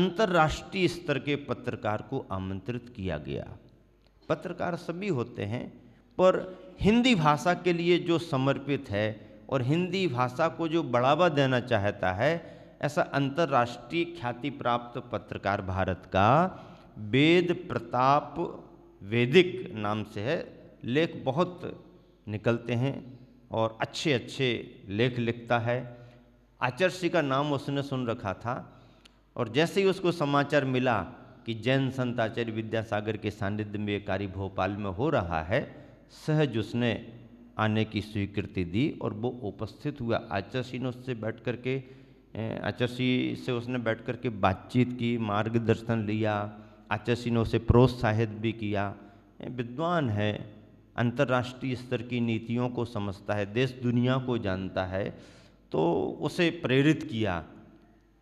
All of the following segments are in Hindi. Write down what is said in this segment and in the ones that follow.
अंतर्राष्ट्रीय स्तर के पत्रकार को आमंत्रित किया गया। पत्रकार सभी होते हैं, पर हिंदी भाषा के लिए जो समर्पित है और हिंदी भाषा को जो बढ़ावा देना चाहता है, ऐसा अंतर्राष्ट्रीय ख्याति प्राप्त पत्रकार भारत का वेद प्रताप वैदिक नाम से है। लेख बहुत निकलते हैं और अच्छे अच्छे लेख लिखता है। आचार्य का नाम उसने सुन रखा था, और जैसे ही उसको समाचार मिला कि जैन संत आचार्य विद्यासागर के सानिध्य में एक कार्य भोपाल में हो रहा है, सहज उसने आने की स्वीकृति दी और वो उपस्थित हुआ। आचार्य ने उससे बैठ करके आचार्य से उसने बैठ करके बातचीत की, मार्गदर्शन लिया। आचार्य ने उसे प्रोत्साहित भी किया। विद्वान है, अंतर्राष्ट्रीय स्तर की नीतियों को समझता है, देश दुनिया को जानता है, तो उसे प्रेरित किया।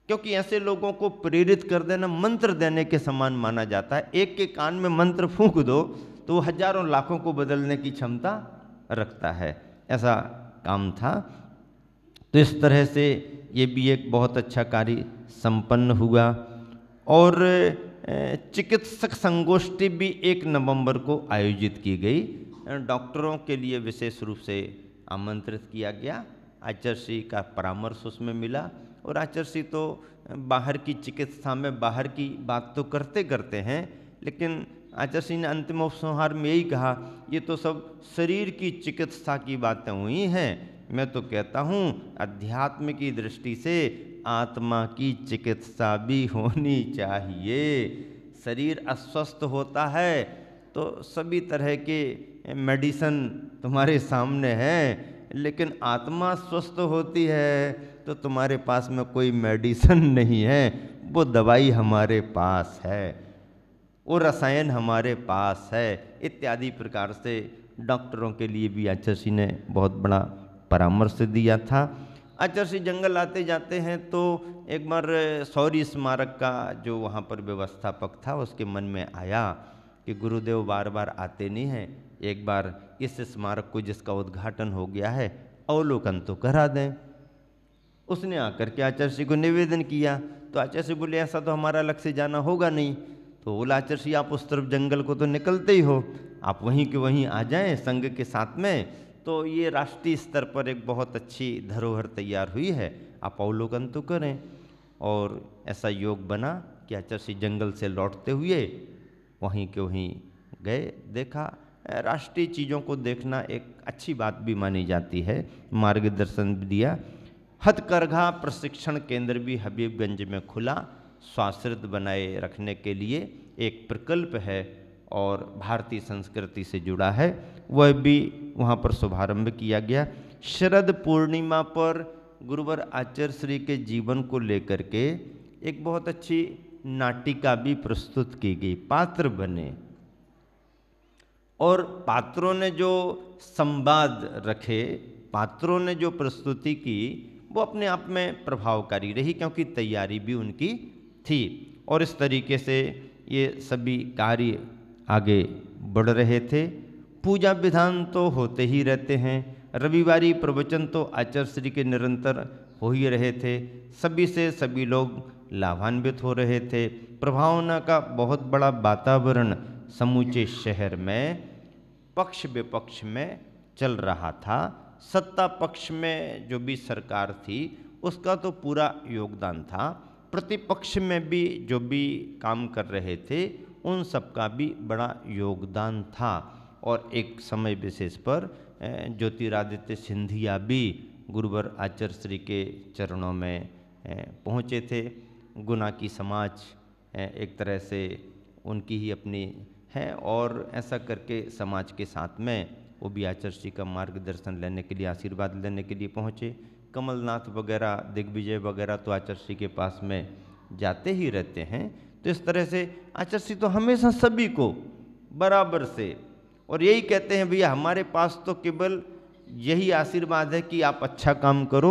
क्योंकि ऐसे लोगों को प्रेरित कर देना मंत्र देने के समान माना जाता है। एक के कान में मंत्र फूंक दो तो वो हजारों लाखों को बदलने की क्षमता रखता है। ऐसा काम था। तो इस तरह से ये भी एक बहुत अच्छा कार्य संपन्न हुआ। और चिकित्सक संगोष्ठी भी 1 नवंबर को आयोजित की गई। डॉक्टरों के लिए विशेष रूप से आमंत्रित किया गया। आचार्य का परामर्श उसमें मिला। और आचार्य तो बाहर की चिकित्सा में बाहर की बात तो करते करते हैं, लेकिन आचार्य ने अंतिम उपसंहार में यही कहा, ये तो सब शरीर की चिकित्सा की बातें हुई हैं। मैं तो कहता हूँ अध्यात्म की दृष्टि से आत्मा की चिकित्सा भी होनी चाहिए। शरीर अस्वस्थ होता है तो सभी तरह के मेडिसिन तुम्हारे सामने हैं, लेकिन आत्मा स्वस्थ होती है तो तुम्हारे पास में कोई मेडिसिन नहीं है, वो दवाई हमारे पास है, वो रसायन हमारे पास है। इत्यादि प्रकार से डॉक्टरों के लिए भी आचार्य ने बहुत बड़ा परामर्श दिया था। आचार्य जंगल आते जाते हैं तो एक बार शौर्य स्मारक का जो वहाँ पर व्यवस्थापक था उसके मन में आया कि गुरुदेव बार बार आते नहीं हैं, एक बार इस स्मारक को जिसका उद्घाटन हो गया है अवलोकन तो करा दें। उसने आकर के आचार्य को निवेदन किया। तो आचार्य बोले ऐसा तो हमारा अलग से जाना होगा नहीं। तो बोला आचार्य आप उस तरफ जंगल को तो निकलते ही हो, आप वहीं के वहीं आ जाएं संघ के साथ में, तो ये राष्ट्रीय स्तर पर एक बहुत अच्छी धरोहर तैयार हुई है, आप अवलोकन तो करें। और ऐसा योग बना कि आचार्य जंगल से लौटते हुए वहीं के वहीं गए। देखा, राष्ट्रीय चीज़ों को देखना एक अच्छी बात भी मानी जाती है। मार्गदर्शन भी दिया। हथकरघा प्रशिक्षण केंद्र भी हबीबगंज में खुला, स्वास्थ्य बनाए रखने के लिए एक प्रकल्प है और भारतीय संस्कृति से जुड़ा है, वह भी वहाँ पर शुभारंभ किया गया। शरद पूर्णिमा पर गुरुवर आचार्य श्री के जीवन को लेकर के एक बहुत अच्छी नाटिका भी प्रस्तुत की गई, पात्र बने और पात्रों ने जो संवाद रखे, पात्रों ने जो प्रस्तुति की, वो अपने आप में प्रभावकारी रही, क्योंकि तैयारी भी उनकी थी। और इस तरीके से ये सभी कार्य आगे बढ़ रहे थे। पूजा विधान तो होते ही रहते हैं, रविवारी प्रवचन तो आचार्य श्री के निरंतर हो ही रहे थे। सभी से सभी लोग लाभान्वित हो रहे थे। प्रभावना का बहुत बड़ा वातावरण समूचे शहर में पक्ष विपक्ष में चल रहा था। सत्ता पक्ष में जो भी सरकार थी उसका तो पूरा योगदान था, प्रतिपक्ष में भी जो भी काम कर रहे थे उन सबका भी बड़ा योगदान था। और एक समय विशेष पर ज्योतिरादित्य सिंधिया भी गुरुवर आचार्य श्री के चरणों में पहुँचे थे। गुना की समाज एक तरह से उनकी ही अपनी है, और ऐसा करके समाज के साथ में वो भी आचार्य जी का मार्गदर्शन लेने के लिए, आशीर्वाद लेने के लिए पहुँचे। कमलनाथ वगैरह, दिग्विजय वगैरह तो आचार्य जी के पास में जाते ही रहते हैं। तो इस तरह से आचार्य जी तो हमेशा सभी को बराबर से, और यही कहते हैं भैया हमारे पास तो केवल यही आशीर्वाद है कि आप अच्छा काम करो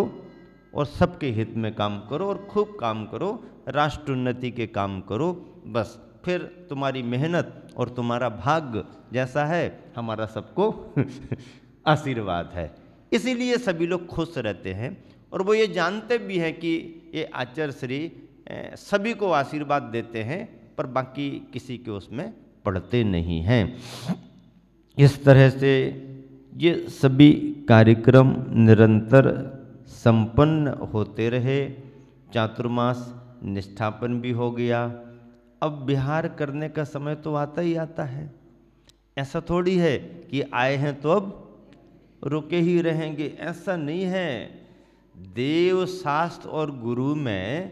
और सबके हित में काम करो और खूब काम करो, राष्ट्र उन्नति के काम करो, बस फिर तुम्हारी मेहनत और तुम्हारा भाग्य जैसा है हमारा सबको आशीर्वाद है। इसीलिए सभी लोग खुश रहते हैं और वो ये जानते भी हैं कि ये आचार्य श्री सभी को आशीर्वाद देते हैं, पर बाकी किसी के उसमें पड़ते नहीं हैं। इस तरह से ये सभी कार्यक्रम निरंतर संपन्न होते रहे। चातुर्मास निष्ठापन भी हो गया। अब विहार करने का समय तो आता ही आता है। ऐसा थोड़ी है कि आए हैं तो अब रुके ही रहेंगे, ऐसा नहीं है। देव शास्त्र और गुरु में,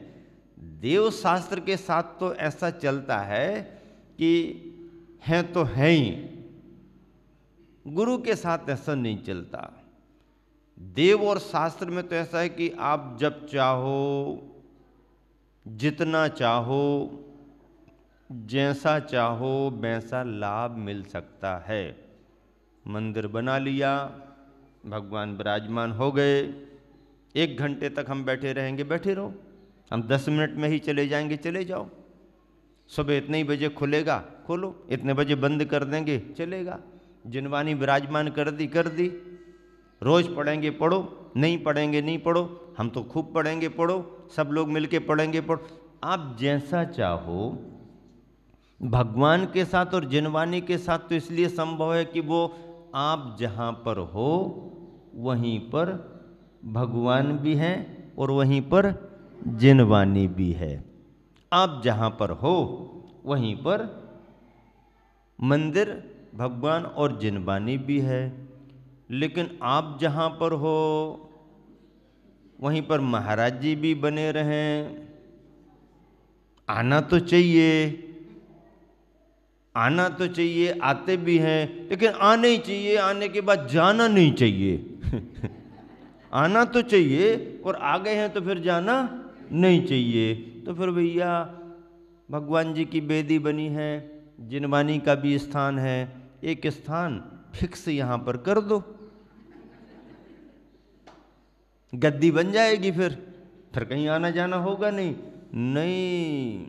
देव शास्त्र के साथ तो ऐसा चलता है कि हैं तो हैं ही, गुरु के साथ ऐसा नहीं चलता। देव और शास्त्र में तो ऐसा है कि आप जब चाहो, जितना चाहो, जैसा चाहो वैसा लाभ मिल सकता है। मंदिर बना लिया, भगवान विराजमान हो गए, 1 घंटे तक हम बैठे रहेंगे, बैठे रहो। हम 10 मिनट में ही चले जाएंगे, चले जाओ। सुबह इतने ही बजे खुलेगा, खोलो, इतने बजे बंद कर देंगे, चलेगा। जिनवानी विराजमान कर दी, कर दी। रोज पढ़ेंगे, पढ़ो, नहीं पढ़ेंगे नहीं पढ़ो, हम तो खूब पढ़ेंगे, पढ़ो, सब लोग मिलके पढ़ेंगे, पढ़ो। आप जैसा चाहो। भगवान के साथ और जिनवानी के साथ तो इसलिए संभव है कि वो आप जहाँ पर हो वहीं पर भगवान भी हैं और वहीं पर जिनवानी भी है। आप जहाँ पर हो वहीं पर मंदिर, भगवान और जिनवानी भी है। लेकिन आप जहाँ पर हो वहीं पर महाराज जी भी बने रहें। आना तो चाहिए, आना तो चाहिए, आते भी हैं, लेकिन आना ही चाहिए, आने के बाद जाना नहीं चाहिए। आना तो चाहिए और आ गए हैं तो फिर जाना नहीं चाहिए। तो फिर भैया भगवान जी की बेदी बनी है, जिनवानी का भी स्थान है, एक स्थान फिक्स यहाँ पर कर दो, गद्दी बन जाएगी। फिर कहीं आना जाना होगा नहीं। नहीं,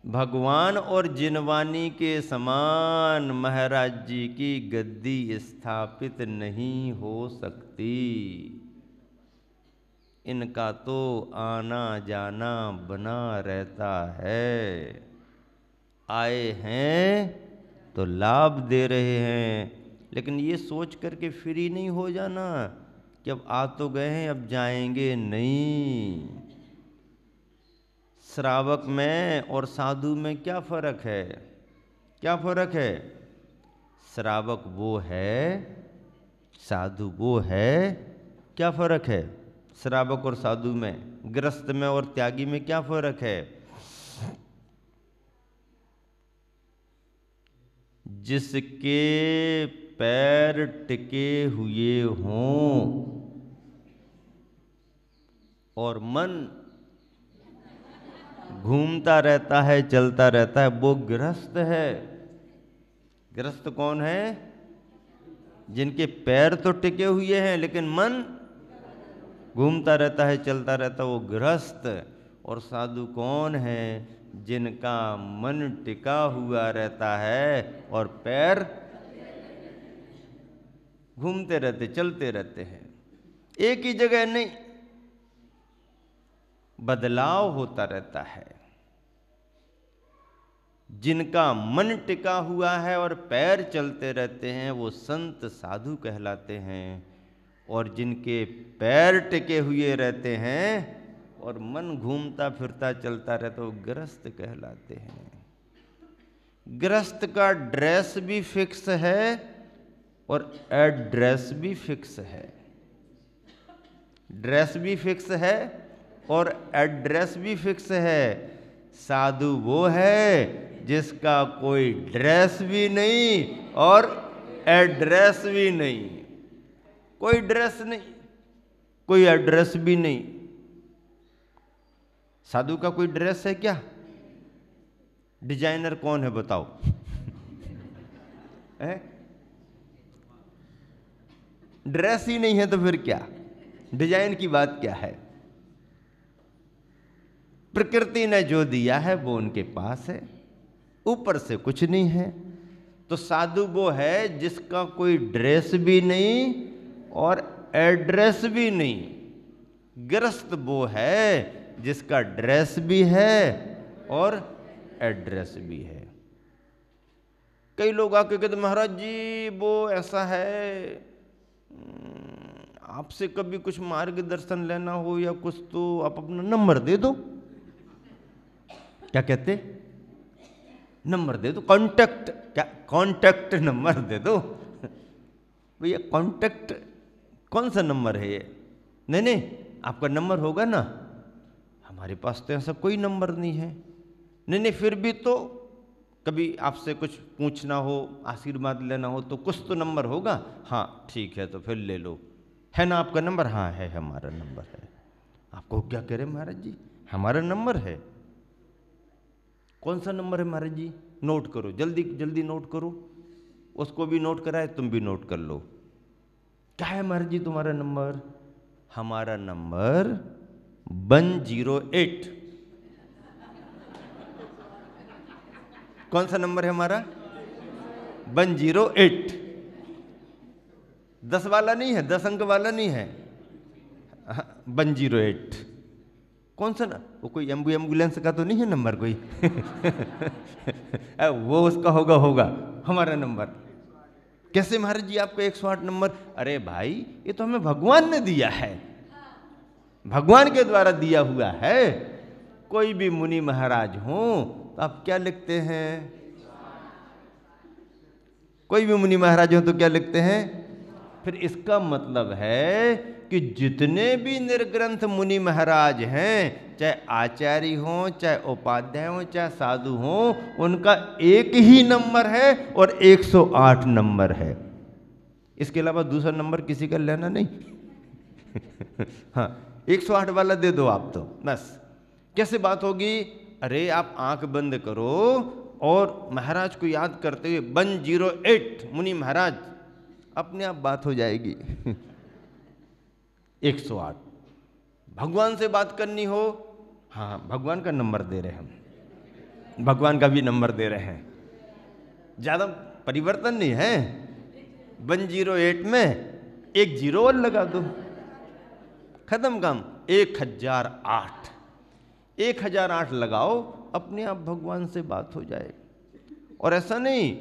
भगवान और जिनवानी के समान महाराज जी की गद्दी स्थापित नहीं हो सकती। इनका तो आना जाना बना रहता है। आए हैं तो लाभ दे रहे हैं, लेकिन ये सोच करके फ्री नहीं हो जाना कि अब आ तो गए हैं, अब जाएंगे नहीं। श्रावक में और साधु में क्या फर्क है? क्या फर्क है? श्रावक वो है, साधु वो है। क्या फर्क है श्रावक और साधु में? गृहस्थ में और त्यागी में क्या फर्क है? जिसके पैर टिके हुए हों और मन घूमता रहता है, चलता रहता है, वो गृहस्थ है। गृहस्थ कौन है? जिनके पैर तो टिके हुए हैं लेकिन मन घूमता रहता है, चलता रहता है, वो गृहस्थ। और साधु कौन है? जिनका मन टिका हुआ रहता है और पैर घूमते रहते, चलते रहते हैं, एक ही जगह नहीं, बदलाव होता रहता है। जिनका मन टिका हुआ है और पैर चलते रहते हैं वो संत साधु कहलाते हैं, और जिनके पैर टिके हुए रहते हैं और मन घूमता फिरता चलता रहता है वो गृहस्थ कहलाते हैं। गृहस्थ का ड्रेस भी फिक्स है और एड्रेस भी फिक्स है। ड्रेस भी फिक्स है और एड्रेस भी फिक्स है। साधु वो है जिसका कोई ड्रेस भी नहीं और एड्रेस भी नहीं। कोई ड्रेस नहीं, कोई एड्रेस भी नहीं। साधु का कोई ड्रेस है क्या? डिजाइनर कौन है बताओ? है? ड्रेस ही नहीं है तो फिर क्या? डिजाइन की बात क्या है? प्रकृति ने जो दिया है वो उनके पास है, ऊपर से कुछ नहीं है। तो साधु वो है जिसका कोई ड्रेस भी नहीं और एड्रेस भी नहीं। गृहस्थ वो है जिसका ड्रेस भी है और एड्रेस भी है। कई लोग आके कहते महाराज जी वो ऐसा है, आपसे कभी कुछ मार्गदर्शन लेना हो या कुछ तो आप अपना नंबर दे दो। क्या कहते? नंबर दे दो, कांटेक्ट, क्या कांटेक्ट नंबर दे दो। भैया कांटेक्ट कौन सा नंबर है ये? नहीं नहीं, आपका नंबर होगा ना, हमारे पास तो ऐसा कोई नंबर नहीं है। नहीं नहीं, फिर भी तो कभी आपसे कुछ पूछना हो, आशीर्वाद लेना हो तो कुछ तो नंबर होगा। हाँ ठीक है, तो फिर ले लो। है ना आपका नंबर? हाँ है, हमारा नंबर है। आपको क्या कह रहे महाराज जी, हमारा नंबर है? कौन सा नंबर है महाराज जी? नोट करो, जल्दी जल्दी नोट करो। उसको भी नोट कराए, तुम भी नोट कर लो। क्या है महाराज जी तुम्हारा नंबर? हमारा नंबर 108। कौन सा नंबर है हमारा? 108। 10 वाला नहीं है, 10 अंक वाला नहीं है, 108। कौन सा ना, वो कोई एम्बुलेंस का तो नहीं है नंबर कोई? वो उसका होगा हमारा नंबर। कैसे महाराज जी आपको 108 नंबर? अरे भाई ये तो हमें भगवान ने दिया है, भगवान के द्वारा दिया हुआ है। कोई भी मुनि महाराज हो तो आप क्या लिखते हैं? कोई भी मुनि महाराज हो तो क्या लिखते हैं? फिर इसका मतलब है कि जितने भी निर्ग्रंथ मुनि महाराज हैं, चाहे आचार्य हो, चाहे उपाध्याय हो, चाहे साधु हो, उनका एक ही नंबर है और 108 नंबर है। इसके अलावा दूसरा नंबर किसी का लेना नहीं। हाँ 108 वाला दे दो आप तो बस। कैसे बात होगी? अरे आप आंख बंद करो और महाराज को याद करते हुए 108 मुनि महाराज, अपने आप बात हो जाएगी। 108। भगवान से बात करनी हो, हाँ भगवान का नंबर दे रहे हैं हम, भगवान का भी नंबर दे रहे हैं, ज्यादा परिवर्तन नहीं है। 108 में एक जीरो और लगा दो, खत्म काम। 1008, 1008 लगाओ, अपने आप भगवान से बात हो जाए। और ऐसा नहीं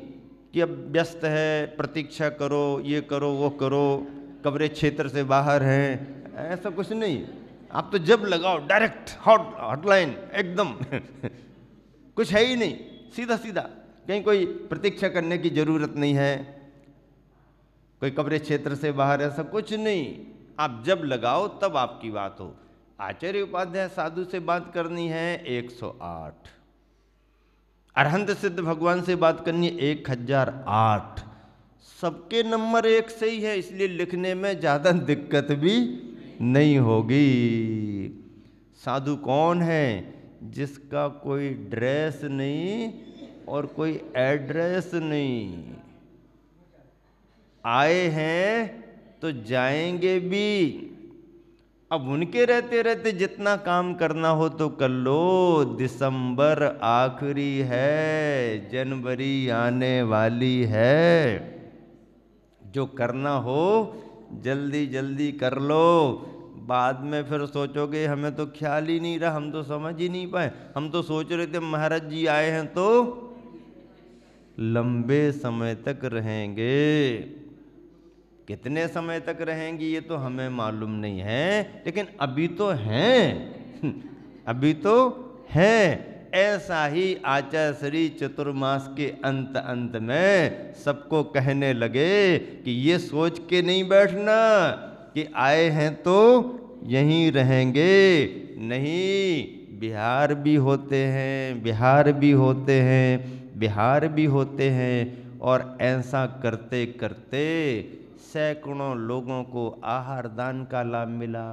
कि अब व्यस्त है, प्रतीक्षा करो, ये करो, वो करो, कवरेज क्षेत्र से बाहर हैं, ऐसा कुछ नहीं। आप तो जब लगाओ डायरेक्ट हॉटलाइन एकदम। कुछ है ही नहीं, सीधा सीधा, कहीं कोई प्रतीक्षा करने की जरूरत नहीं है, कोई कवरेज क्षेत्र से बाहर, ऐसा कुछ नहीं। आप जब लगाओ तब आपकी बात हो। आचार्य उपाध्याय साधु से बात करनी है 108, अरहंत सिद्ध भगवान से बात करनी है 1008। सबके नंबर एक से ही है, इसलिए लिखने में ज़्यादा दिक्कत भी नहीं होगी। साधु कौन है? जिसका कोई ड्रेस नहीं और कोई एड्रेस नहीं। आए हैं तो जाएंगे भी। अब उनके रहते रहते जितना काम करना हो तो कर लो। दिसंबर आखिरी है, जनवरी आने वाली है। जो करना हो जल्दी जल्दी कर लो, बाद में फिर सोचोगे हमें तो ख्याल ही नहीं रहा, हम तो समझ ही नहीं पाए। हम तो सोच रहे थे महाराज जी आए हैं तो लंबे समय तक रहेंगे। कितने समय तक रहेंगी ये तो हमें मालूम नहीं है, लेकिन अभी तो हैं। अभी तो हैं। ऐसा ही आचार्य चतुर्मास के अंत में सबको कहने लगे कि ये सोच के नहीं बैठना कि आए हैं तो यहीं रहेंगे। नहीं, बिहार भी होते हैं, बिहार भी होते हैं, बिहार भी होते हैं। और ऐसा करते करते सैकड़ों लोगों को आहार दान का लाभ मिला।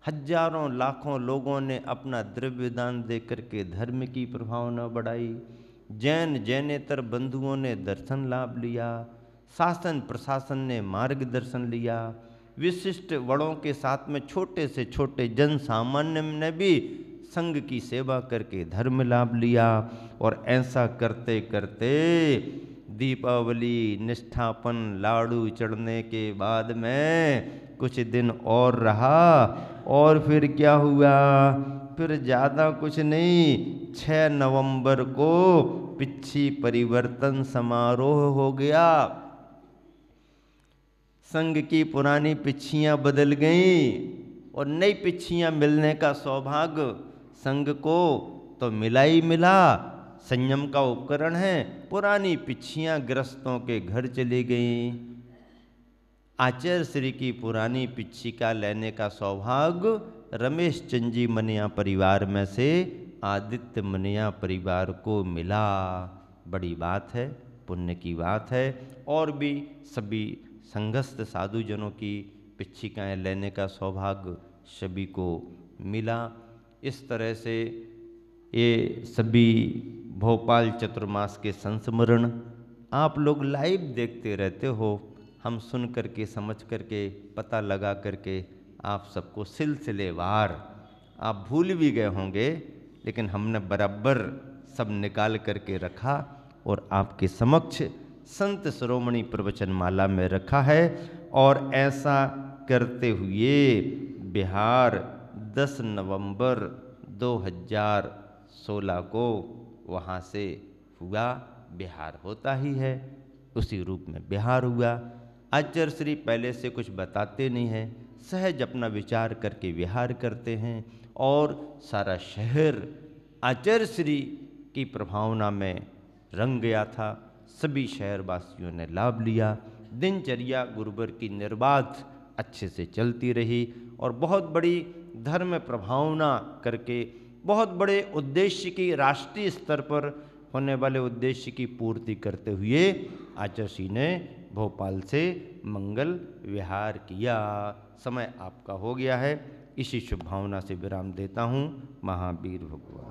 हजारों लाखों लोगों ने अपना द्रव्य दान देकर के धर्म की प्रभावना बढ़ाई। जैन जैनेतर बंधुओं ने दर्शन लाभ लिया, शासन प्रशासन ने मार्गदर्शन लिया। विशिष्ट बड़ों के साथ में छोटे से छोटे जन सामान्य ने भी संघ की सेवा करके धर्म लाभ लिया। और ऐसा करते करते दीपावली निष्ठापन लाड़ू चढ़ने के बाद में कुछ दिन और रहा। और फिर क्या हुआ फिर ज़्यादा कुछ नहीं, 6 नवंबर को पिच्छी परिवर्तन समारोह हो गया। संघ की पुरानी पिच्छियाँ बदल गईं और नई पिच्छियाँ मिलने का सौभाग्य संघ को तो मिला ही मिला। संयम का उपकरण है, पुरानी पिच्छियाँ गृहस्थों के घर चली गईं। आचार्य श्री की पुरानी पिच्छिका लेने का सौभाग्य रमेश चंद जी मनिया परिवार में से आदित्य मनिया परिवार को मिला। बड़ी बात है, पुण्य की बात है। और भी सभी संघस्थ साधुजनों की पिच्छिकाएँ लेने का सौभाग्य सभी को मिला। इस तरह से ये सभी भोपाल चतुर्मास के संस्मरण आप लोग लाइव देखते रहते हो। हम सुन करके समझ करके पता लगा करके आप सबको सिलसिलेवार आप भूल भी गए होंगे, लेकिन हमने बराबर सब निकाल करके रखा और आपके समक्ष संत शिरोमणि प्रवचन माला में रखा है। और ऐसा करते हुए बिहार 10 नवंबर 2016 को वहाँ से हुआ। बिहार होता ही है, उसी रूप में बिहार हुआ। आचार्य श्री पहले से कुछ बताते नहीं हैं, सहज अपना विचार करके विहार करते हैं और सारा शहर आचार्य श्री की प्रभावना में रंग गया था। सभी शहरवासियों ने लाभ लिया। दिनचर्या गुरुवर की निर्बाध अच्छे से चलती रही और बहुत बड़ी धर्म प्रभावना करके बहुत बड़े उद्देश्य की राष्ट्रीय स्तर पर होने वाले उद्देश्य की पूर्ति करते हुए आचार्य श्री ने भोपाल से मंगल विहार किया। समय आपका हो गया है, इसी शुभ भावना से विराम देता हूँ। महावीर भगवान।